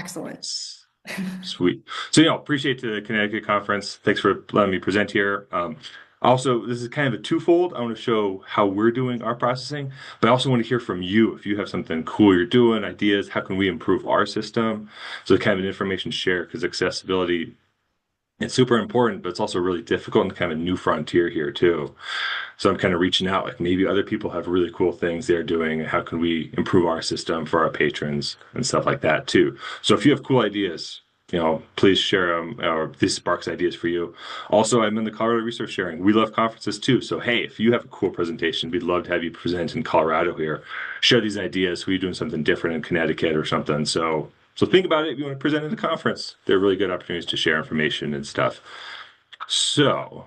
Excellent. Sweet. So yeah, appreciate the Connecticut conference. Thanks for letting me present here. Also, this is kind of a twofold. I want to show how we're doing our processing, but I also want to hear from you. If you have something cool you're doing, ideas, how can we improve our system? So kind of an information share because accessibility, it's super important, but it's also really difficult and kind of a new frontier here too. So I'm kind of reaching out, like maybe other people have really cool things they're doing. How can we improve our system for our patrons and stuff like that too? So if you have cool ideas, please share them, or this sparks ideas for you. Also, I'm in the Colorado Research Sharing. We love conferences too. So hey, if you have a cool presentation, we'd love to have you present in Colorado here. Share these ideas. We're doing something different in Connecticut or something. So think about it if you want to present at a conference. They're really good opportunities to share information and stuff. So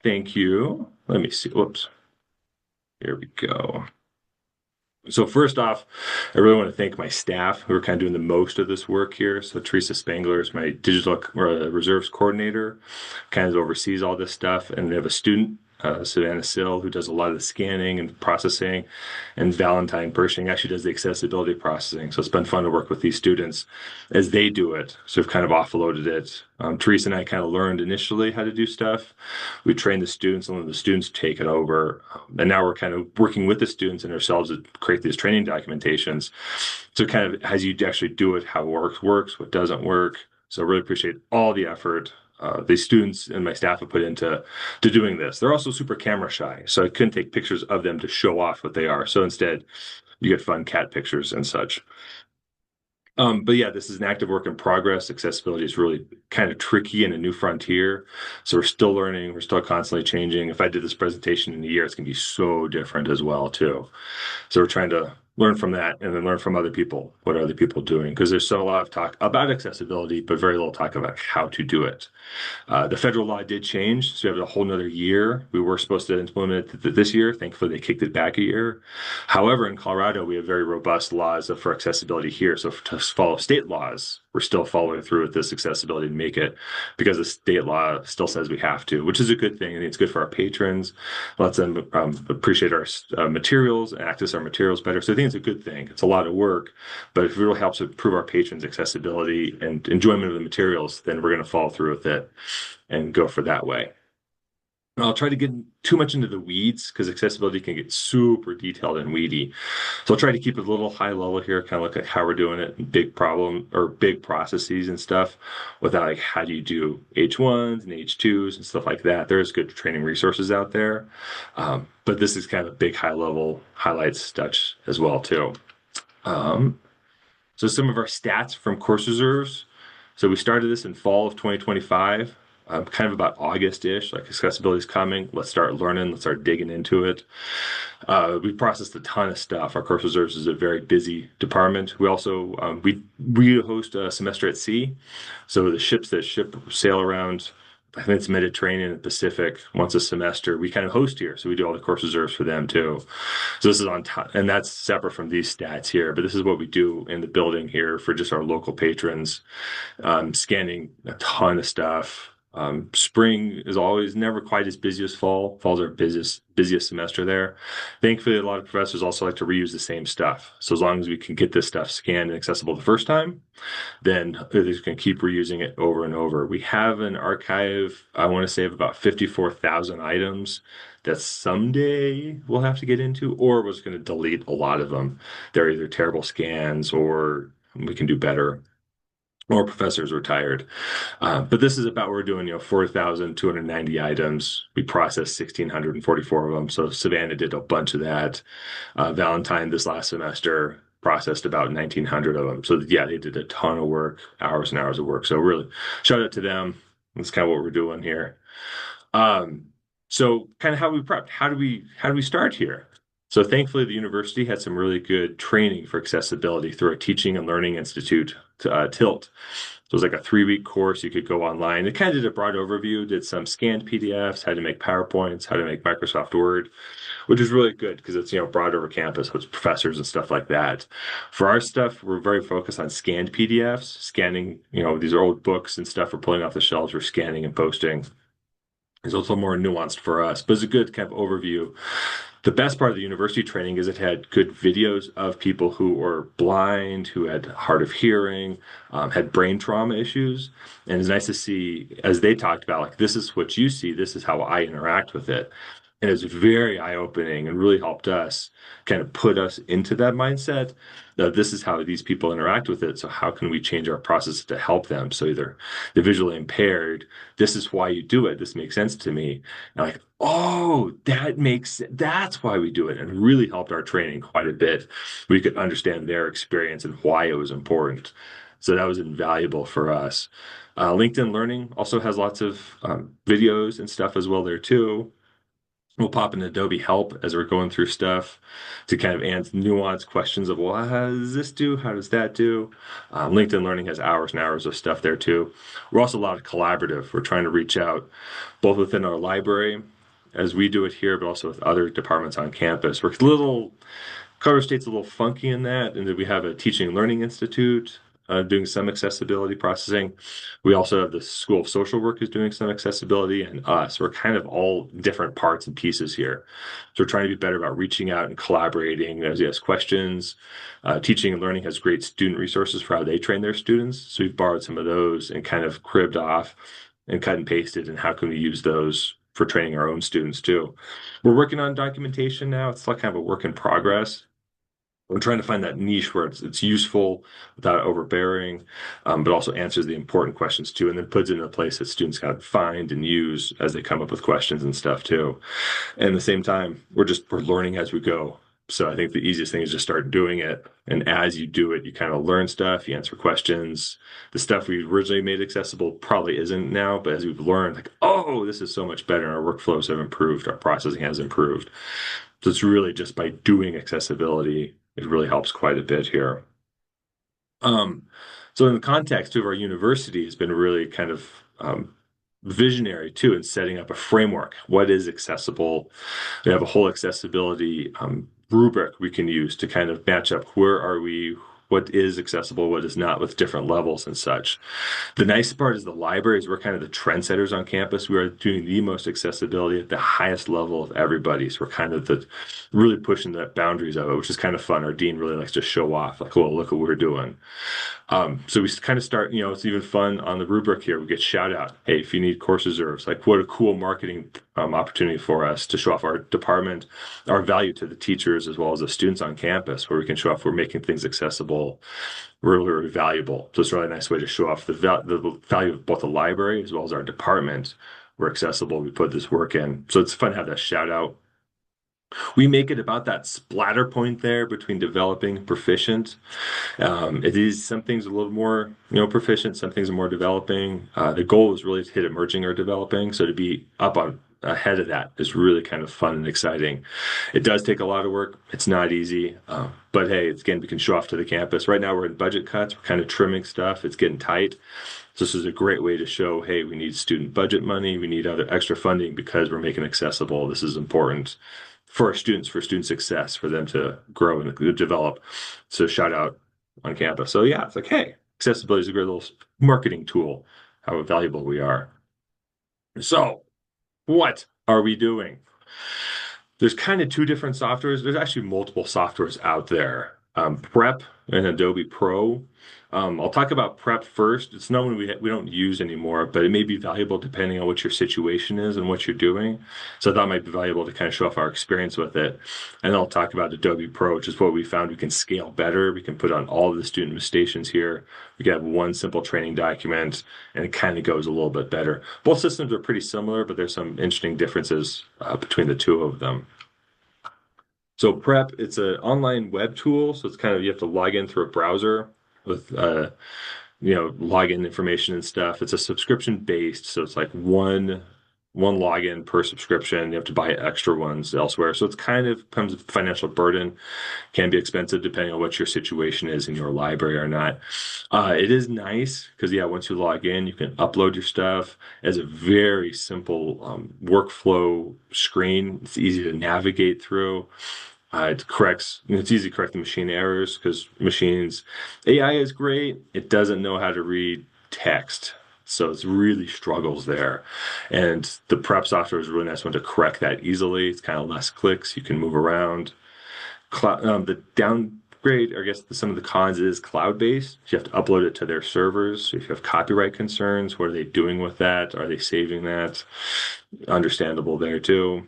thank you. Let me see. Whoops. Here we go. So first off, I really want to thank my staff who are kind of doing the most of this work here. So Teresa Spangler is my digital reserves coordinator, kind of oversees all this stuff. And we have a student, Savannah Sill, who does a lot of the scanning and processing, and Valentine Pershing actually does the accessibility processing. So it's been fun to work with these students as they do it. So we've kind of offloaded it. Teresa and I kind of learned initially how to do stuff. We trained the students and let the students take it over. And now we're kind of working with the students and ourselves to create these training documentations. So kind of as you actually do it, how it works, what doesn't work. So really appreciate all the effort the students and my staff have put into doing this. They're also super camera shy, so I couldn't take pictures of them to show off what they are. So instead, you get fun cat pictures and such. But yeah, this is an active work in progress. Accessibility is really kind of tricky and a new frontier. So we're still learning. We're still constantly changing. If I did this presentation in a year, it's going to be so different as well, too. So we're trying to learn from that and then learn from other people. What are other people doing? Because there's so a lot of talk about accessibility, but very little talk about how to do it. The federal law did change, so we have a whole nother year. We were supposed to implement it this year. Thankfully, they kicked it back a year. However, in Colorado, we have very robust laws for accessibility here. So to follow state laws, we're still following through with this accessibility to make it because the state law still says we have to, which is a good thing. I think it's good for our patrons, lets them appreciate our materials and access our materials better. So I think it's a good thing. It's a lot of work, but if it really helps improve our patrons' accessibility and enjoyment of the materials, then we're going to follow through with it and go for that way. I'll try to get too much into the weeds because accessibility can get super detailed and weedy. So I'll try to keep it a little high level here, kind of look at how we're doing it, big problem or big processes and stuff without like how do you do H1s and H2s and stuff like that. There's good training resources out there. But this is kind of a big high level highlights touch as well too. So some of our stats from course reserves. So we started this in fall of 2025, kind of about August-ish, like accessibility is coming. Let's start learning. Let's start digging into it. We processed a ton of stuff. Our course reserves is a very busy department. We also we host a semester at sea, so the ships that sail around. I think it's Mediterranean and Pacific once a semester. We kind of host here, so we do all the course reserves for them too. So this is on top, and that's separate from these stats here. But this is what we do in the building here for just our local patrons, scanning a ton of stuff. Spring is always never quite as busy as fall. Fall's our busiest semester there. Thankfully, a lot of professors also like to reuse the same stuff. So as long as we can get this stuff scanned and accessible the first time, then they're just going to keep reusing it over and over. We have an archive, I want to say, of about 54,000 items that someday we'll have to get into, or we're just going to delete a lot of them. They're either terrible scans or we can do better. Or professors retired. But this is about we're doing, 4,290 items. We processed 1,644 of them. So Savannah did a bunch of that. Valentine this last semester processed about 1,900 of them. So yeah, they did a ton of work, hours and hours of work. So really shout out to them. That's kind of what we're doing here. So kind of how we prepped. How do we start here? So thankfully, the university had some really good training for accessibility through our Teaching and Learning Institute, TILT. So it was like a 3-week course you could go online. It kind of did a broad overview, did some scanned PDFs, how to make PowerPoints, how to make Microsoft Word, which is really good because it's, broad over campus, so it's professors and stuff like that. For our stuff, we're very focused on scanned PDFs, scanning, these are old books and stuff we're pulling off the shelves, we're scanning and posting. It's also more nuanced for us, but it's a good kind of overview. The best part of the university training is it had good videos of people who were blind, who had hard of hearing, had brain trauma issues. And it's nice to see, as they talked about, like, this is what you see, this is how I interact with it. And it was very eye-opening and really helped us kind of put us into that mindset. This is how these people interact with it. So how can we change our process to help them? So either they're visually impaired, this is why you do it. This makes sense to me. And like, oh, that's why we do it. And really helped our training quite a bit. We could understand their experience and why it was important. So that was invaluable for us. LinkedIn Learning also has lots of videos and stuff as well there too. We'll pop in Adobe Help as we're going through stuff to kind of answer nuanced questions of, well, how does this do? How does that do? LinkedIn Learning has hours and hours of stuff there too. We're also a lot of collaborative. We're trying to reach out both within our library as we do it here, but also with other departments on campus. We're a little Colorado State's a little funky in that, and then we have a teaching and learning institute doing some accessibility processing. We also have the School of Social Work is doing some accessibility, and us. We're kind of all different parts and pieces here. So we're trying to be better about reaching out and collaborating as you ask questions. Teaching and learning has great student resources for how they train their students. So we've borrowed some of those and kind of cribbed off and cut and pasted, and how can we use those for training our own students too. We're working on documentation now. It's like kind of a work in progress. I'm trying to find that niche where it's useful without overbearing, but also answers the important questions too, and then puts it in a place that students can find and use as they come up with questions and stuff too. And at the same time, we're learning as we go. So I think the easiest thing is just start doing it. And as you do it, you kind of learn stuff, you answer questions. The stuff we originally made accessible probably isn't now, but as we've learned, like, oh, this is so much better. Our workflows have improved, our processing has improved. So it's really just by doing accessibility, it really helps quite a bit here. Um, so in the context of our university has been really kind of visionary too in setting up a framework. What is accessible? We have a whole accessibility rubric we can use to kind of match up where are we, what is accessible, what is not with different levels and such. The nice part is the libraries, we're kind of the trendsetters on campus. We are doing the most accessibility at the highest level of everybody. So we're kind of the really pushing the boundaries of it, which is kind of fun. Our dean really likes to show off, like, well, look what we're doing. So we kind of start, it's even fun on the rubric here. We get shout out. Hey, if you need course reserves, like what a cool marketing opportunity for us to show off our department, our value to the teachers as well as the students on campus, where we can show off we're making things accessible, really, really valuable. So it's a really nice way to show off the value of both the library as well as our department. We're accessible. We put this work in. So it's fun to have that shout out. We make it about that splatter point there between developing and proficient. It is some things a little more, proficient, some things are more developing. The goal is really to hit emerging or developing. So to be up on ahead of that is really kind of fun and exciting. It does take a lot of work. It's not easy. But hey, again, we can show off to the campus. Right now we're in budget cuts. We're kind of trimming stuff. It's getting tight. So this is a great way to show, hey, we need student budget money. We need other extra funding because we're making accessible. This is important for our students, for student success, for them to grow and develop. So shout out on campus. So yeah, it's like, hey, accessibility is a great little marketing tool, how valuable we are. So what are we doing? There's kind of two different softwares. There's actually multiple softwares out there. Prep and Adobe Pro. I'll talk about Prep first. It's not one we don't use anymore, but it may be valuable depending on what your situation is and what you're doing. So I thought it might be valuable to kind of show off our experience with it. And then I'll talk about Adobe Pro, which is what we found we can scale better. We can put on all of the student stations here. We can have one simple training document, and it kind of goes a little bit better. Both systems are pretty similar, but there's some interesting differences between the two of them. So Prep, it's an online web tool. So it's kind of, you have to log in through a browser with, login information and stuff. It's a subscription based. So it's like one login per subscription. You have to buy extra ones elsewhere. So it's kind of comes with financial burden, can be expensive depending on what your situation is in your library or not. It is nice because, yeah, once you log in, you can upload your stuff as a very simple workflow screen. It's easy to navigate through. It's easy to correct the machine errors because AI is great. It doesn't know how to read text. So it's really struggles there. And the prep software is a really nice one to correct that easily. It's kind of less clicks. You can move around. The downgrade, or I guess some of the cons is cloud-based. You have to upload it to their servers. So if you have copyright concerns, what are they doing with that? Are they saving that? Understandable there too.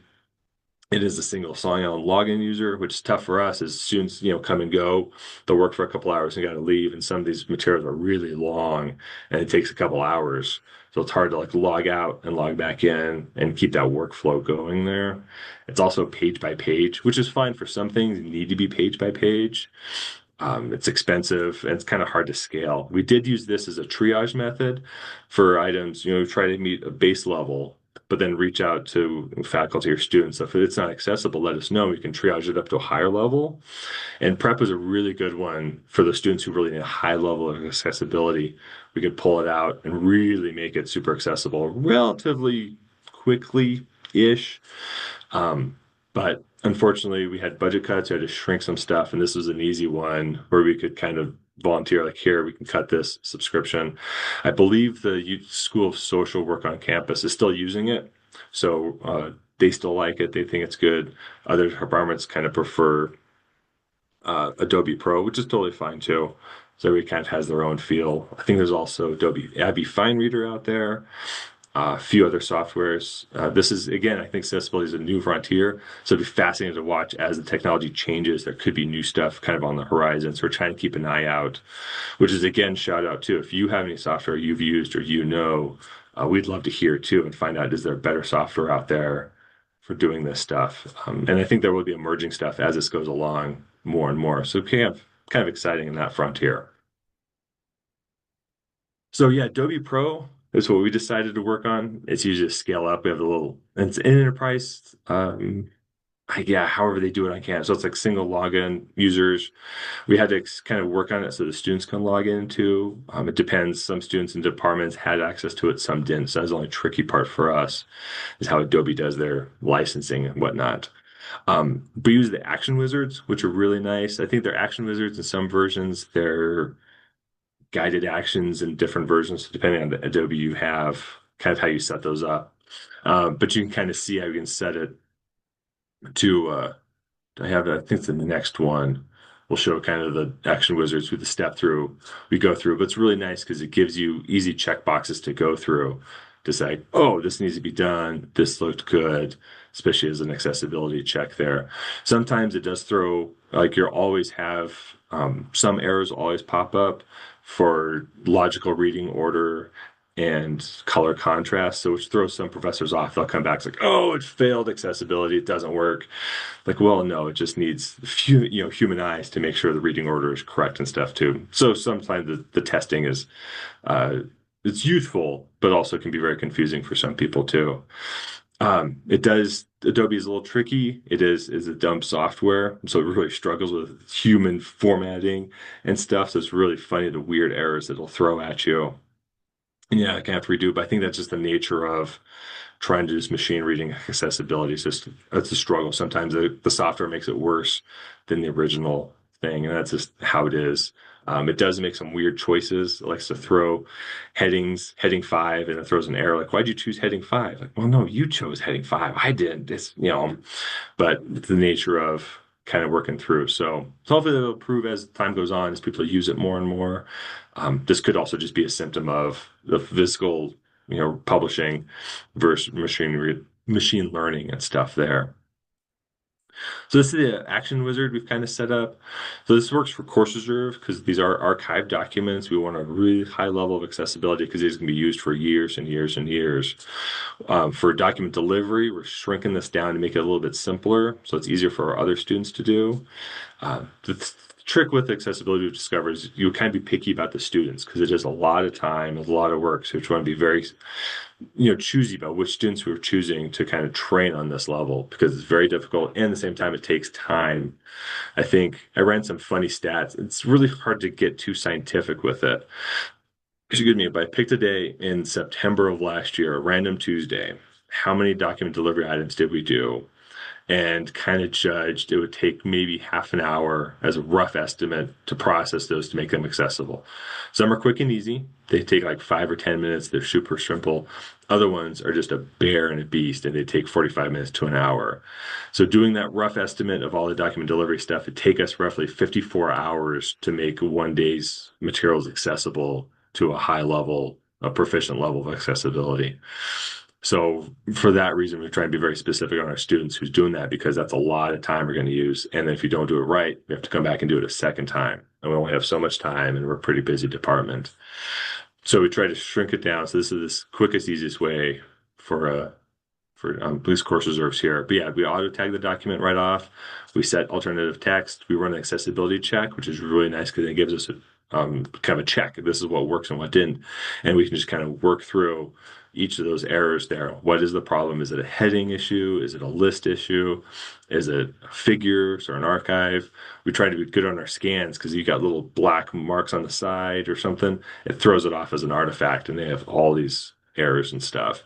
It is a single sign-on login user, which is tough for us as students, come and go. They'll work for a couple hours and got to leave. And some of these materials are really long and it takes a couple hours. So it's hard to like log out and log back in and keep that workflow going there. It's also page by page, which is fine for some things. You need to be page by page. It's expensive and it's kind of hard to scale. We did use this as a triage method for items, try to meet a base level, but then reach out to faculty or students. So if it's not accessible, let us know. We can triage it up to a higher level. And prep is a really good one for the students who really need a high level of accessibility. We could pull it out and really make it super accessible relatively quickly-ish. But unfortunately, we had budget cuts. We had to shrink some stuff, and this was an easy one where we could kind of volunteer, like, here, we can cut this subscription. I believe the School of Social Work on campus is still using it, so they still like it. They think it's good. Other departments kind of prefer Adobe Pro, which is totally fine too. So everybody kind of has their own feel. I think there's also Adobe Abby Fine Reader out there, a few other softwares. This is, again, I think accessibility is a new frontier. So it'd be fascinating to watch as the technology changes. There could be new stuff kind of on the horizon. So we're trying to keep an eye out, which is, again, shout out too. If you have any software you've used or we'd love to hear too and find out, is there better software out there for doing this stuff? And I think there will be emerging stuff as this goes along more and more. So kind of exciting in that frontier. So yeah, Adobe Pro is what we decided to work on. It's usually a scale up. We have a little, and it's an enterprise. Yeah, however they do it on campus. So it's like single login users. We had to kind of work on it so the students can log in too. It depends. Some students and departments had access to it, some didn't. So that's the only tricky part for us is how Adobe does their licensing and whatnot. We use the action wizards, which are really nice. I think they're action wizards in some versions. They're guided actions in different versions, depending on the Adobe you have, kind of how you set those up. But you can kind of see how you can set it to, I think it's in the next one. We'll show kind of the action wizards with the step through we go through. But it's really nice because it gives you easy check boxes to go through to say, oh, this needs to be done. This looked good, especially as an accessibility check there. Sometimes it does throw, like you'll always have some errors always pop up for logical reading order and color contrast. So which throws some professors off. They'll come back, it's like, oh, it failed accessibility. It doesn't work. Like, well, no, it just needs human eyes to make sure the reading order is correct and stuff too. So sometimes the testing is it's useful, but also can be very confusing for some people too. Adobe is a little tricky. It is a dumb software, so it really struggles with human formatting and stuff. So it's really funny the weird errors it'll throw at you. And yeah, I can have to redo, but I think that's just the nature of trying to do this machine reading accessibility. It's a struggle. Sometimes the software makes it worse than the original thing, and that's just how it is. It does make some weird choices. It likes to throw heading 5, and it throws an error like, why'd you choose heading 5? Like, well, no, you chose heading 5. I didn't. But it's the nature of kind of working through. So hopefully it'll improve as time goes on, as people use it more and more. This could also just be a symptom of the physical, publishing versus machine learning and stuff there. So this is the action wizard we've kind of set up. So this works for course reserve because these are archived documents. We want a really high level of accessibility because these can be used for years and years and years. For document delivery, we're shrinking this down to make it a little bit simpler so it's easier for our other students to do. The trick with accessibility discovers you kind of be picky about the students because it is a lot of time, a lot of work. So you want to be very choosy about which students we're choosing to kind of train on this level because it's very difficult and at the same time it takes time. I think I ran some funny stats. It's really hard to get too scientific with it. Excuse me, but I picked a day in September of last year, a random Tuesday. How many document delivery items did we do? and kind of judged it would take maybe half an hour as a rough estimate to process those to make them accessible. Some are quick and easy. They take like 5 or 10 minutes. They're super simple. Other ones are just a bear and a beast, and they take 45 minutes to an hour. So doing that rough estimate of all the document delivery stuff, it'd take us roughly 54 hours to make one day's materials accessible to a high level, a proficient level of accessibility. So for that reason, we're trying to be very specific on our students who's doing that, because that's a lot of time we're going to use. And if you don't do it right, we have to come back and do it a second time. And we only have so much time, and we're a pretty busy department. So we try to shrink it down. So this is the quickest, easiest way for police course reserves here. But yeah, we auto tag the document right off. We set alternative text. We run an accessibility check, which is really nice because it gives us a kind of a check. This is what works and what didn't. And we can just kind of work through each of those errors there. What is the problem? Is it a heading issue? Is it a list issue? Is it figures or an archive? We try to be good on our scans because you got little black marks on the side or something. It throws it off as an artifact, and they have all these errors and stuff.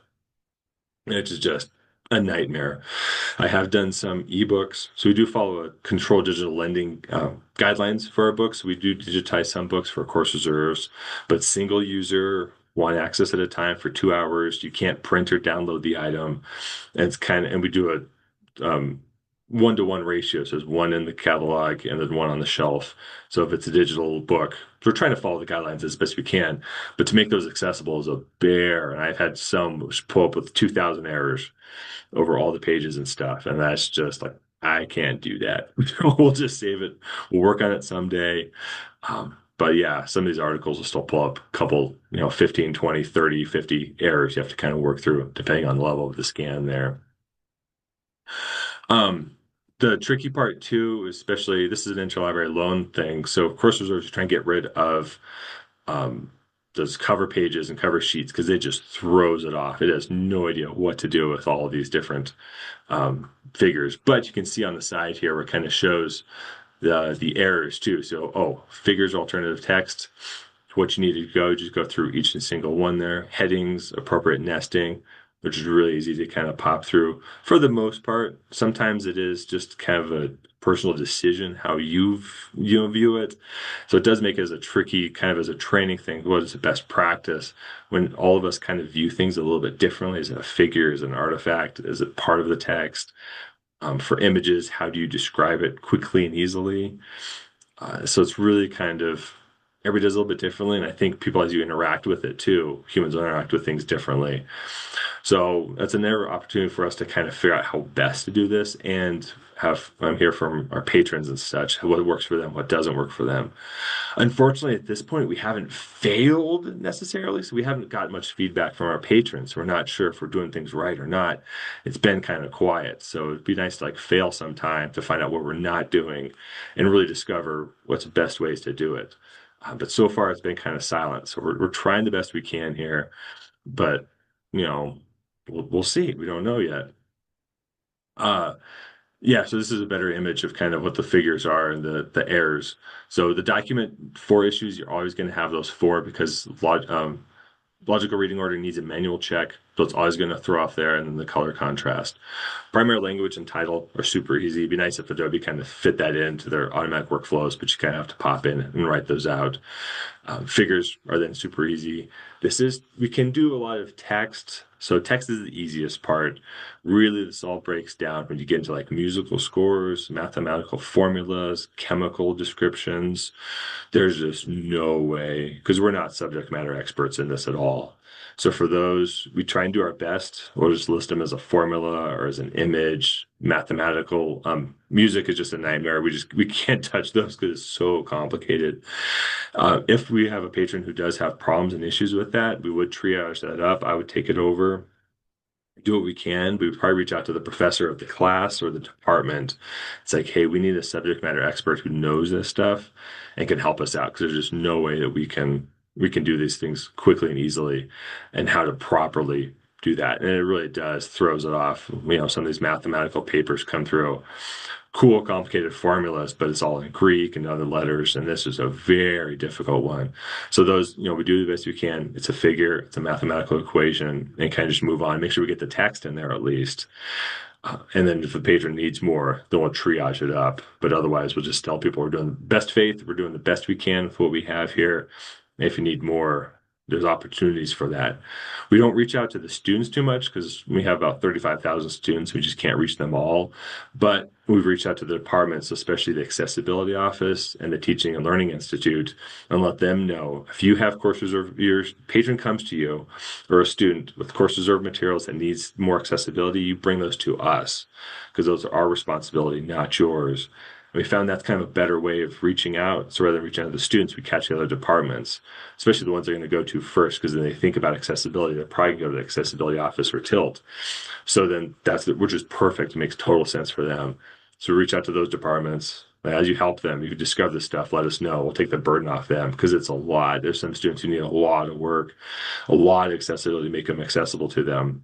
Which is just a nightmare. I have done some ebooks. So we do follow a controlled digital lending guidelines for our books. We do digitize some books for course reserves, but single user, one access at a time for 2 hours. You can't print or download the item. And it's and we do a one-to-one ratio. So there's one in the catalog and then one on the shelf. So if it's a digital book, we're trying to follow the guidelines as best we can, but to make those accessible is a bear. And I've had some pull up with 2,000 errors over all the pages and stuff. And that's just like, I can't do that. We'll just save it. We'll work on it someday. But yeah, some of these articles will still pull up a couple, 15, 20, 30, 50 errors you have to kind of work through depending on the level of the scan there. The tricky part too, especially this is an interlibrary loan thing. So course reserves are trying to get rid of those cover pages and cover sheets because it just throws it off. It has no idea what to do with all of these different figures. But you can see on the side here where it kind of shows the errors too. So, figures, alternative text. What you need to go, just go through each and single one there. Headings, appropriate nesting, which is really easy to kind of pop through. For the most part, sometimes it is just kind of a personal decision how you view it. So it does make it as a tricky, kind of as a training thing. What is the best practice when all of us kind of view things a little bit differently? Is it a figure? Is it an artifact? Is it part of the text? For images, how do you describe it quickly and easily? So it's really kind of everybody does a little bit differently, and I think people, as you interact with it too, humans interact with things differently. So that's another opportunity for us to kind of figure out how best to do this and I'm here from our patrons and such, what works for them, what doesn't work for them. Unfortunately, at this point, we haven't failed necessarily, so we haven't got much feedback from our patrons. We're not sure if we're doing things right or not. It's been kind of quiet, so it'd be nice to fail sometime to find out what we're not doing and really discover what's the best ways to do it. But so far, it's been kind of silent. So we're trying the best we can here, but we'll see. We don't know yet. Yeah, so this is a better image of kind of what the figures are and the errors. So the document 4 issues, you're always going to have those 4 because logical reading order needs a manual check, so it's always going to throw off there, and then the color contrast. Primary language and title are super easy. It'd be nice if Adobe kind of fit that into their automatic workflows, but you kind of have to pop in and write those out. Figures are then super easy. We can do a lot of text. So text is the easiest part. Really, this all breaks down when you get into musical scores, mathematical formulas, chemical descriptions. There's just no way, because we're not subject matter experts in this at all. So for those, we try and do our best. We'll just list them as a formula or as an image. Mathematical, music is just a nightmare. We can't touch those because it's so complicated. If we have a patron who does have problems and issues with that, we would triage that up. I would take it over, do what we can. We would probably reach out to the professor of the class or the department. It's like, hey, we need a subject matter expert who knows this stuff and can help us out, because there's just no way that we can do these things quickly and easily, and how to properly do that. And it really does throws it off. Some of these mathematical papers come through cool, complicated formulas, but it's all in Greek and other letters. And this is a very difficult one. So those, we do the best we can. It's a figure, it's a mathematical equation, and kind of just move on, make sure we get the text in there at least. And then if the patron needs more, then we'll triage it up. But otherwise, we'll just tell people we're doing best faith, we're doing the best we can with what we have here. If you need more, there's opportunities for that. We don't reach out to the students too much because we have about 35,000 students. We just can't reach them all. But we've reached out to the departments, especially the Accessibility Office and the Teaching and Learning Institute, and let them know if you have course reserve, your patron comes to you or a student with course reserve materials that needs more accessibility, you bring those to us because those are our responsibility, not yours. We found that's kind of a better way of reaching out. So rather than reaching out to the students, we catch the other departments, especially the ones they're going to go to first, because then they think about accessibility. They're probably going to go to the accessibility office or tilt. So then which is perfect. It makes total sense for them. So reach out to those departments. As you help them, you discover this stuff, let us know. We'll take the burden off them because it's a lot. There's some students who need a lot of work, a lot of accessibility, make them accessible to them.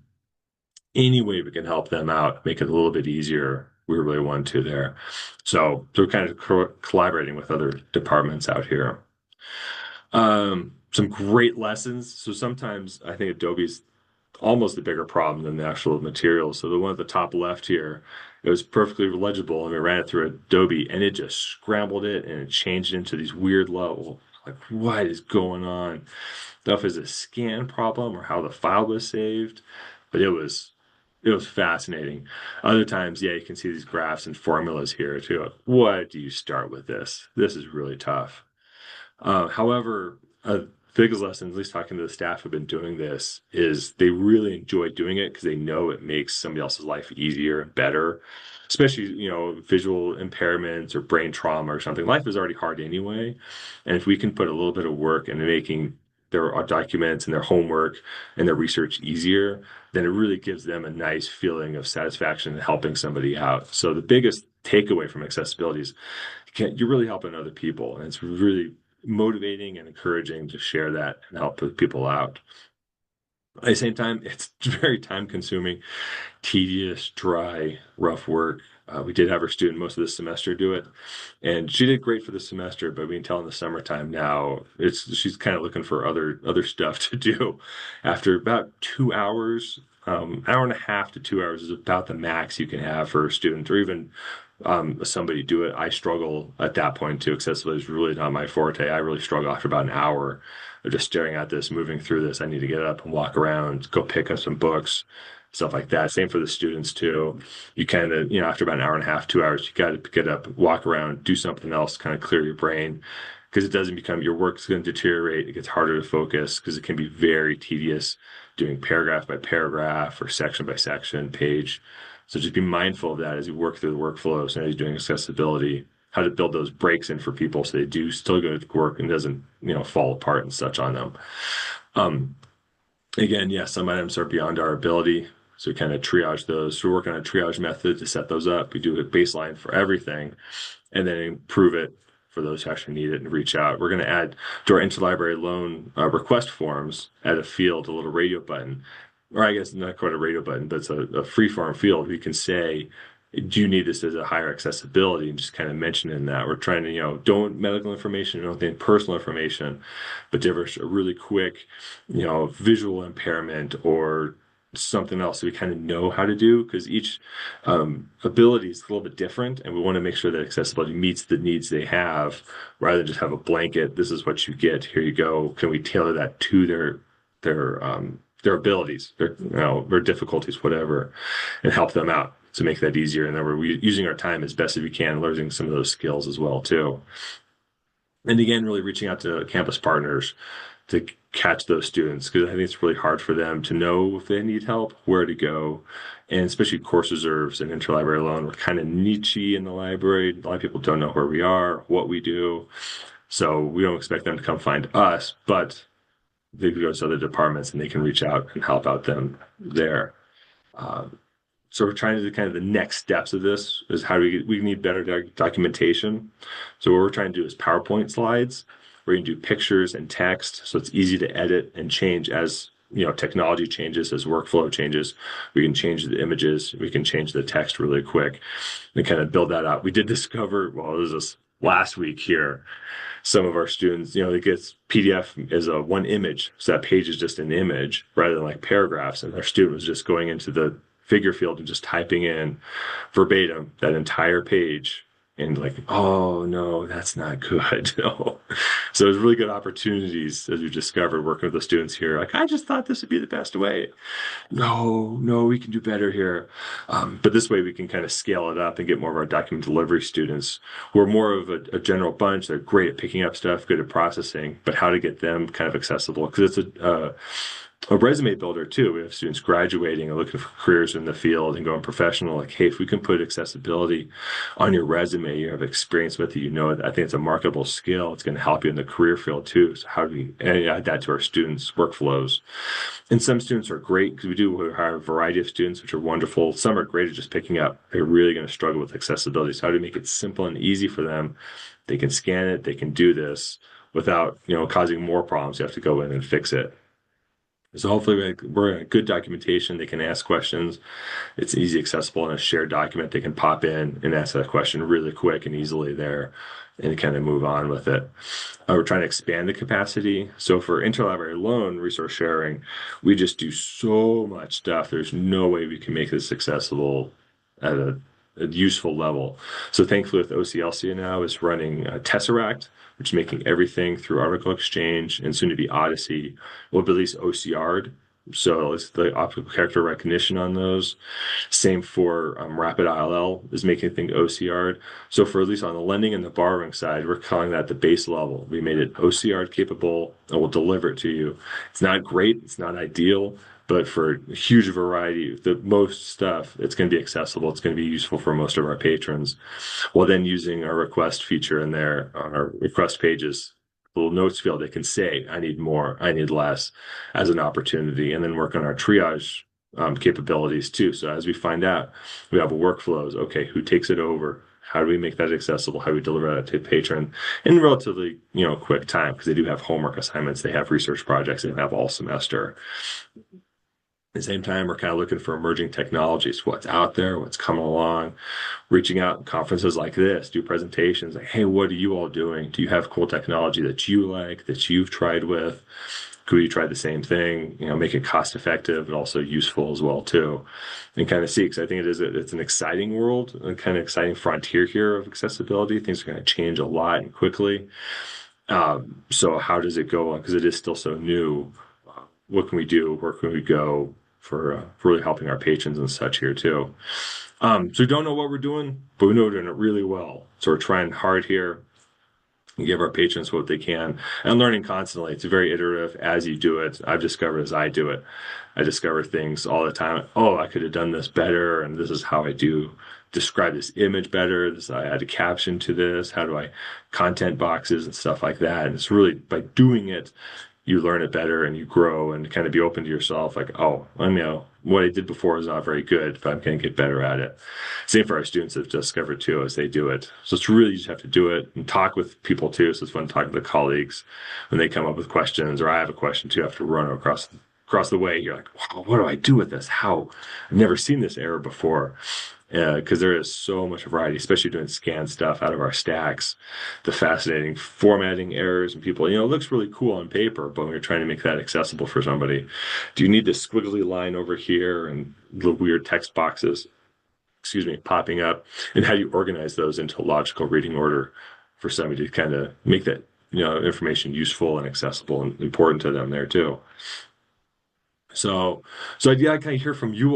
Any way we can help them out, make it a little bit easier, we really want to there. So we're kind of collaborating with other departments out here. Some great lessons. So sometimes I think Adobe's almost a bigger problem than the actual materials. So the one at the top left here, it was perfectly legible, and we ran it through Adobe, and it just scrambled it and it changed it into these weird levels. Like, what is going on? I don't know if it's a scan problem or how the file was saved, but it was fascinating. Other times, yeah, you can see these graphs and formulas here too. What do you start with this? This is really tough. However, a biggest lesson, at least talking to the staff who've been doing this, is they really enjoy doing it because they know it makes somebody else's life easier and better, especially, visual impairments or brain trauma or something. Life is already hard anyway. And if we can put a little bit of work into making their documents and their homework and their research easier, then it really gives them a nice feeling of satisfaction in helping somebody out. So the biggest takeaway from accessibility is you're really helping other people, and it's really motivating and encouraging to share that and help people out. At the same time, it's very time consuming, tedious, dry, rough work. We did have our student most of the semester do it, and she did great for the semester. But we can tell in the summertime now, she's kind of looking for other stuff to do. After about 2 hours, hour and a half to 2 hours is about the max you can have for a student, or even somebody do it. I struggle at that point too. Accessibility is really not my forte. I really struggle after about an hour of just staring at this, moving through this. I need to get up and walk around, go pick up some books, stuff like that. Same for the students too. You kind of, after about an hour and a half, 2 hours, you got to get up, walk around, do something else, kind of clear your brain, because it doesn't become, your work's going to deteriorate. It gets harder to focus because it can be very tedious doing paragraph by paragraph or section by section, page. So just be mindful of that as you work through the workflows and as you're doing accessibility, how to build those breaks in for people so they do still go to work and doesn't, fall apart and such on them. Again, yeah, some items are beyond our ability. So we kind of triage those. So we're working on a triage method to set those up. We do a baseline for everything and then improve it for those who actually need it and reach out. We're going to add to our interlibrary loan request forms, add a field, a little radio button, or I guess not quite a radio button, but it's a free form field. We can say, do you need this as a higher accessibility? And just kind of mention in that. We're trying to, don't medical information, don't think personal information, but give us a really quick, visual impairment or something else so we kind of know how to do, because each ability is a little bit different, and we want to make sure that accessibility meets the needs they have rather than just have a blanket, this is what you get, here you go. Can we tailor that to their abilities, their difficulties, whatever, and help them out to make that easier. And then we're using our time as best as we can, learning some of those skills as well too. And again, really reaching out to campus partners to catch those students, because I think it's really hard for them to know if they need help, where to go, and especially course reserves and interlibrary loan. We're kind of niche in the library. A lot of people don't know where we are, what we do, so we don't expect them to come find us, but they can go to other departments and they can reach out and help out them there. So we're trying to do kind of the next steps of this is how do we need better documentation. So what we're trying to do is PowerPoint slides. We're going to do pictures and text, so it's easy to edit and change as technology changes, as workflow changes. We can change the images, we can change the text really quick, and kind of build that out. We did discover, well, it was this last week here, some of our students, it gets PDF as one image, so that page is just an image rather than like paragraphs, and our student was just going into the figure field and just typing in verbatim that entire page and like, oh no, that's not good. No. So there's really good opportunities as we've discovered working with the students here. Like, I just thought this would be the best way. No, we can do better here. But this way we can kind of scale it up and get more of our document delivery students who are more of a general bunch. They're great at picking up stuff, good at processing, but how to get them kind of accessible because it's a resume builder too. We have students graduating and looking for careers in the field and going professional. Like, hey, if we can put accessibility on your resume, you have experience with it, you know it. I think it's a marketable skill. It's going to help you in the career field too. So how do we add that to our students' workflows? And some students are great because we do hire a variety of students, which are wonderful. Some are great at just picking up. They're really going to struggle with accessibility. So how do we make it simple and easy for them? They can scan it. They can do this without, causing more problems. You have to go in and fix it. So hopefully we're in good documentation. They can ask questions. It's easy accessible in a shared document. They can pop in and ask that question really quick and easily there and kind of move on with it. We're trying to expand the capacity. So for Interlibrary alone, resource sharing, we just do so much stuff. There's no way we can make this accessible at a useful level. So thankfully with OCLC now is running Tesseract, which is making everything through Article Exchange and soon to be Odyssey. We'll release OCR'd. So it's the optical character recognition on those. Same for Rapid ILL is making things OCR'd. So for at least on the lending and the borrowing side, we're calling that the base level. We made it OCR'd capable and we'll deliver it to you. It's not great. It's not ideal. But for a huge variety, the most stuff, it's going to be accessible. It's going to be useful for most of our patrons. While then using our request feature in there on our request pages, little notes field, they can say, I need more, I need less as an opportunity, and then work on our triage capabilities too. So as we find out, we have workflows. Okay, who takes it over? How do we make that accessible? How do we deliver that to the patron in relatively, quick time? Because they do have homework assignments, they have research projects, they have all semester. At the same time, we're kind of looking for emerging technologies, what's out there, what's coming along, reaching out at conferences like this, do presentations like, hey, what are you all doing? Do you have cool technology that you like, that you've tried with? Could you try the same thing, make it cost effective, but also useful as well too, and kind of see, because I think it's an exciting world, a kind of exciting frontier here of accessibility. Things are going to change a lot and quickly. So how does it go on? Because it is still so new. What can we do? Where can we go for really helping our patrons and such here too? So we don't know what we're doing, but we know we're doing it really well. So we're trying hard here and give our patrons what they can and learning constantly. It's very iterative as you do it. I've discovered as I do it. I discover things all the time. Oh, I could have done this better. And this is how I do describe this image better. I add a caption to this. How do I content boxes and stuff like that? And it's really by doing it, you learn it better and you grow and kind of be open to yourself. Like, oh, what I did before is not very good, but I'm going to get better at it. Same for our students have discovered too as they do it. So it's really, you just have to do it and talk with people too. So it's fun talking to colleagues when they come up with questions, or I have a question too, I have to run across the way. You're like, wow, what do I do with this? How? I've never seen this error before. Because there is so much variety, especially doing scan stuff out of our stacks, the fascinating formatting errors and people, it looks really cool on paper, but when you're trying to make that accessible for somebody, do you need this squiggly line over here and the weird text boxes, popping up, and how do you organize those into a logical reading order for somebody to kind of make that, information useful and accessible and important to them there too. So I kind of hear from you all.